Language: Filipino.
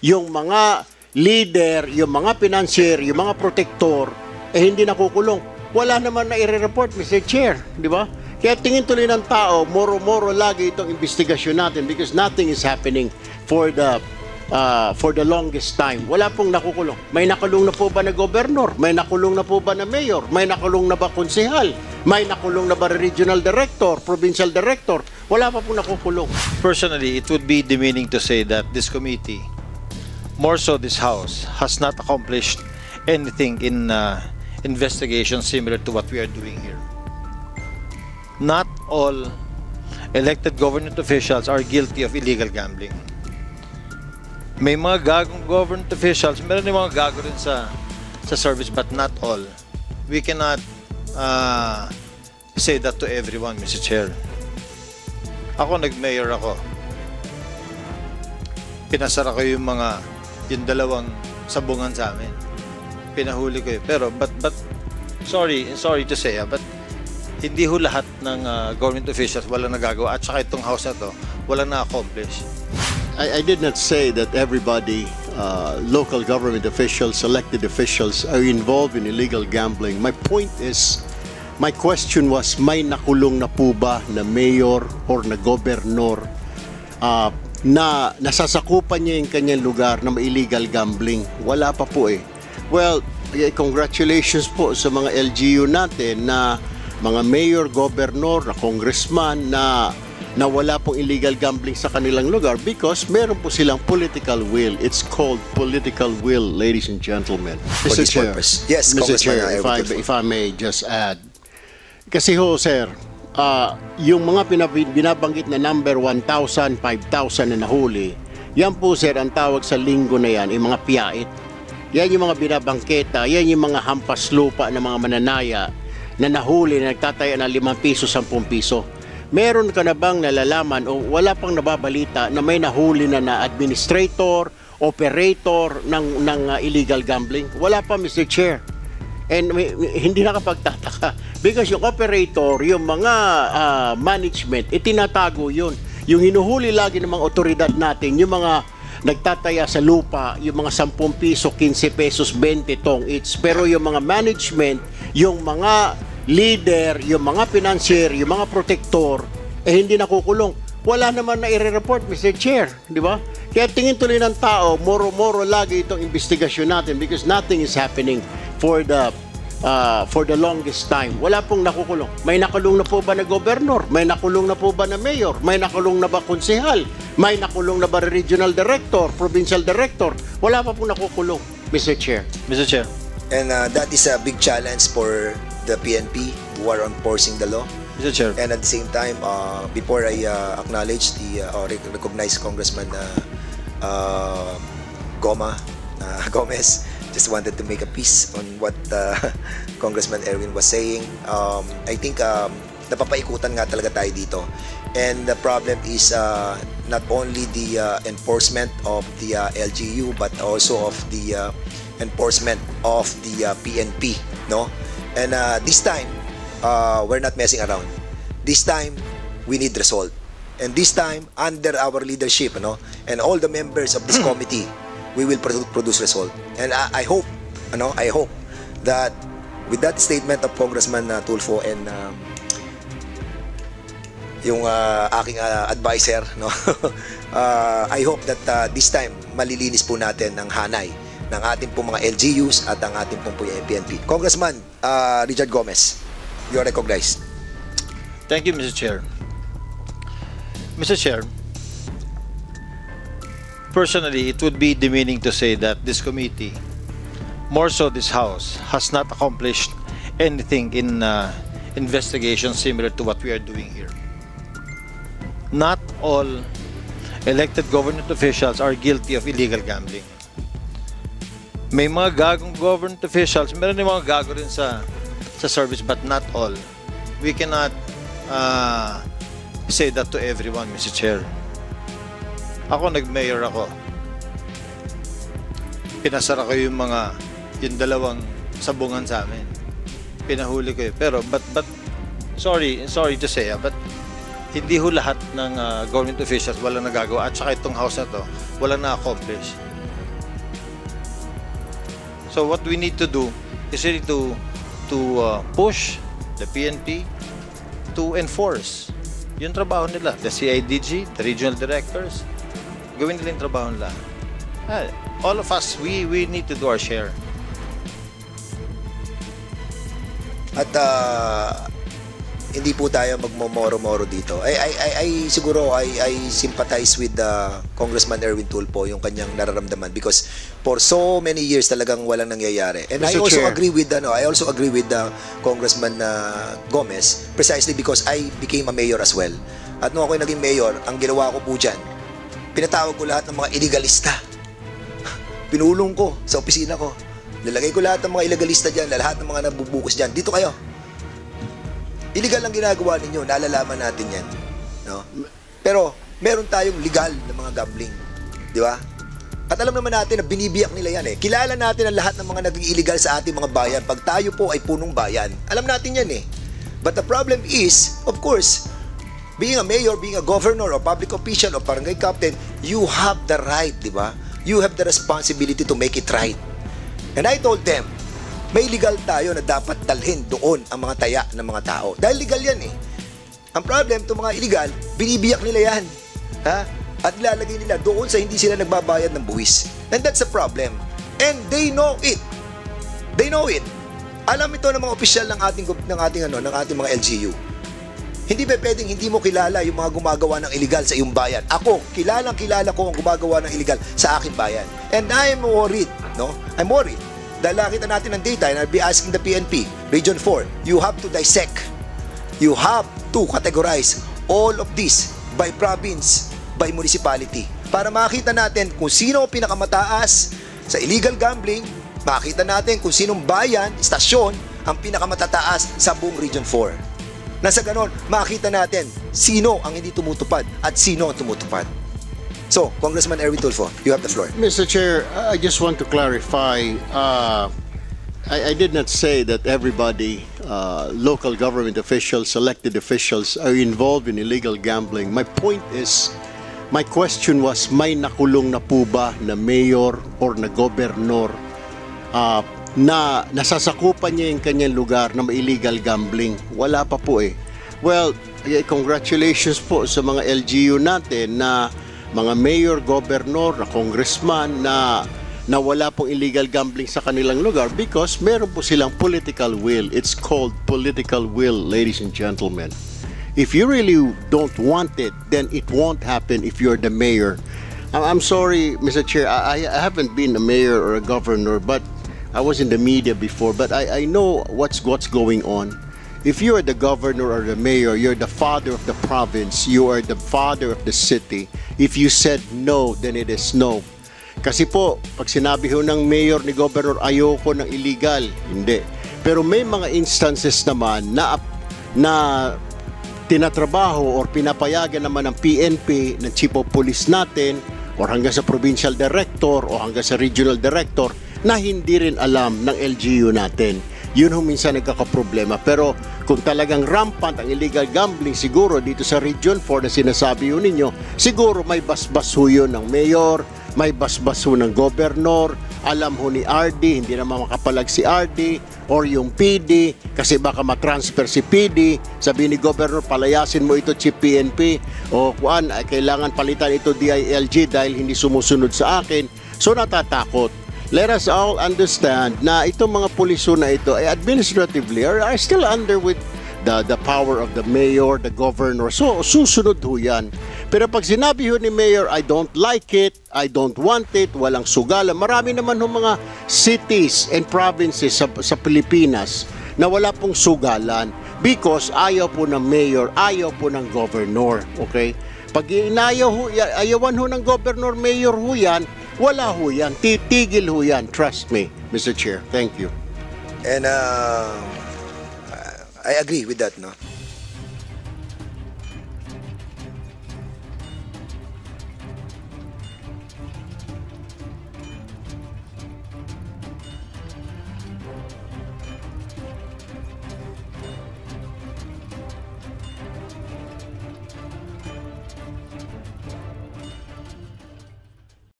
yung mga leader, yung mga financier, yung mga protector, hindi nakukulong. Wala naman na i-report, Mr. Chair, di ba? Kaya tingin tuloy ng tao, moro-moro lagi itong investigasyon natin because nothing is happening for the longest time. Wala pong nakukulong. May nakulong na po ba na gobernador? May nakulong na po ba na mayor? May nakulong na ba konsehal? May nakulong na ba regional director, provincial director? Wala pa pong nakukulong. Personally, it would be demeaning to say that this committee, more so this House, has not accomplished anything in investigation similar to what we are doing here. Not all elected government officials are guilty of illegal gambling. May mga gagong government officials, meron din mga gago rin sa service, but not all. We cannot say that to everyone, Mr. Chair. Ako, nag-mayor ako. Pinasara ko yung dalawang sabungan sa amin. Pinahuli ko yun. Pero, but sorry to say, but hindi ho lahat ng government officials walang nagagawa. At saka itong house na to, walang na-accomplish. I did not say that everybody, local government officials, elected officials, are involved in illegal gambling. My point is, my question was, may nakulong na po ba na mayor or na gobernador na nasasakupan niya yung kanyang lugar na may illegal gambling? Wala pa po eh. Well, congratulations po sa mga LGU natin na mga mayor, gobernador, na congressman na wala pong illegal gambling sa kanilang lugar because meron po silang political will. It's called political will, ladies and gentlemen. For this purpose. Yes, Mr. Chair, if I may just add. Kasi ho, sir, yung mga binabanggit na number 1,000, 5,000 na nahuli, yan po, sir, ang tawag sa linggo na yan, yung mga piyait. Yan yung mga binabangketa, yan yung mga hampas lupa ng mga mananaya na nahuli na nagtataya ng 5 piso, 10 piso. Meron ka na bang nalalaman o wala pang nababalita na may nahuli na administrator, operator ng illegal gambling? Wala pa, Mr. Chair. And hindi nakapagtataka because yung operator, yung mga management, itinatago yun. Yung hinuhuli lagi ng mga otoridad natin, yung mga nagtataya sa lupa, yung mga 10 piso, 15 pesos, 20 tong each. Pero yung mga management, yung mga leader, yung mga financier, yung mga protector, hindi nakukulong. Wala naman na i-report, Mr. Chair, di ba? Kaya tingin tuloy ng tao, moro-moro lagi itong investigasyon natin because nothing is happening for the longest time. Wala pong nakukulong. May nakulong na po ba na gobernador? May nakulong na po ba na mayor? May nakulong na ba konsehal? May nakulong na ba regional director, provincial director? Wala pa pong nakukulong, Mr. Chair. Mr. Chair. And that is a big challenge for the PNP who are enforcing the law. Mr. Chair. And at the same time, before I acknowledge the recognized Congressman Gomez, just wanted to make a piece on what Congressman Erwin was saying. I think napapaikutan nga talaga tayo dito. And the problem is not only the enforcement of the LGU but also of the enforcement of the PNP, no? And this time, we're not messing around. This time, we need result. And this time, under our leadership, no, and all the members of this committee, we will produce result. And I hope that with that statement of Congressman Tulfo and yung aking advisor, no, I hope that this time malilinis po natin ang hanay ng ating pong mga LGUs at ang ating pong PNP. Congressman Richard Gomez, you are recognized. Thank you, Mr. Chair. Mr. Chair, personally, it would be demeaning to say that this committee, more so this House, has not accomplished anything in investigation similar to what we are doing here. Not all elected government officials are guilty of illegal gambling. May mga gagong government officials, meron din mga gago rin sa service, but not all. We cannot say that to everyone, Mr. Chair. Ako, nag-mayor ako. Pinasara ko yung dalawang sabungan sa amin. Pinahuli ko yun. Pero, but sorry to say, but hindi ho lahat ng government officials walang nagagawa. At saka itong house na to, walang na-accomplish. So what we need to do is really to push the PNP to enforce yung trabaho nila. The CIDG, the regional directors, gawin nila yung trabaho nila. All of us, we need to do our share. At hindi po tayo magmomoro-moro dito. Siguro I sympathize with Congressman Erwin Tulfo yung kanyang nararamdaman because for so many years talagang walang nangyayari. And Mr. I also Chair. agree with Congressman Gomez precisely because I became a mayor as well. At nung ako naging mayor, ang ginawa ko po dyan, pinatawag ko lahat ng mga illegalista. Pinulong ko sa opisina ko. Nilagay ko lahat ng mga illegalista dyan, lahat ng mga nabubukas dyan. Dito kayo. Illegal ang ginagawa ninyo, nalalaman natin yan. No? Pero, meron tayong legal na mga gambling. Di ba? At alam naman natin na binibiyak nila yan eh. Kilala natin ang lahat ng mga naging illegal sa ating mga bayan. Pag tayo po ay punong bayan. Alam natin yan eh. But the problem is, of course, being a mayor, being a governor, or public official, or barangay captain, you have the right, di ba? You have the responsibility to make it right. And I told them, may legal tayo na dapat dalhin doon ang mga taya ng mga tao. Dahil legal yan eh. Ang problem, itong mga illegal, binibiyak nila yan. Ha? At ilalagay nila doon sa hindi sila nagbabayad ng buwis. And that's a problem. And they know it. They know it. Alam ito ng mga opisyal ng ating mga LGU. Hindi ba pwedeng hindi mo kilala yung mga gumagawa ng illegal sa iyong bayan? Ako, kilala ko ang gumagawa ng illegal sa aking bayan. And I'm worried, no? I'm worried. Dahil nakita natin ng data, and I'll be asking the PNP, Region 4, you have to dissect. You have to categorize all of this by province, by municipality. Para makita natin kung sino ang pinakamataas sa illegal gambling, makita natin kung sinong bayan, istasyon, ang pinakamatataas sa buong Region 4. Nasa ganon, makita natin sino ang hindi tumutupad at sino ang tumutupad. So, Congressman Erwin Tulfo, you have the floor. Mr. Chair, I just want to clarify. I did not say that everybody, local government officials, elected officials, are involved in illegal gambling. My point is, my question was, may nakulong na po ba na mayor or na gobernador na nasasakupan niya yung kanyang lugar na may illegal gambling? Wala pa po eh. Well, congratulations po sa mga LGU natin na mga mayor, governor, na congressman na wala pong illegal gambling sa kanilang lugar because meron po silang political will. It's called political will, ladies and gentlemen. If you really don't want it, then it won't happen if you're the mayor. I'm sorry, Mr. Chair, I haven't been a mayor or a governor, but I was in the media before, but I know what's going on. If you are the governor or the mayor, you're the father of the province, you are the father of the city. If you said no, then it is no. Kasi po, pag sinabi ho ng mayor ni governor, ayoko ng illegal, hindi. Pero may mga instances naman na tinatrabaho or pinapayagan naman ng PNP, ng chief of police natin, or hanggang sa provincial director o hanggang sa regional director na hindi rin alam ng LGU natin. Yun ho minsan nagkakaproblema. Pero kung talagang rampant ang illegal gambling siguro dito sa Region 4 na sinasabi ho ninyo, siguro may basbas ho yun ng mayor, may basbas ho ng gobernador, alam ho ni RD, hindi naman makapalag si RD, or yung PD, kasi baka matransfer si PD, sabi ni gobernador, palayasin mo ito chief PNP, o kuan, kailangan palitan ito DILG dahil hindi sumusunod sa akin. So natatakot. Let us all understand na itong mga puliso na ito ay administratively are still under with the power of the mayor, the governor. So susunod ho yan. Pero pag sinabi ho ni mayor, I don't like it, I don't want it, walang sugalan. Marami naman ho mga cities and provinces sa Pilipinas na wala pong sugalan because ayaw po ng mayor, ayaw po ng governor. Okay? Pag ayawan ho ng governor, mayor ho yan, wala ho yan. Titigil ho yan. Trust me, Mr. Chair. Thank you. And I agree with that, no?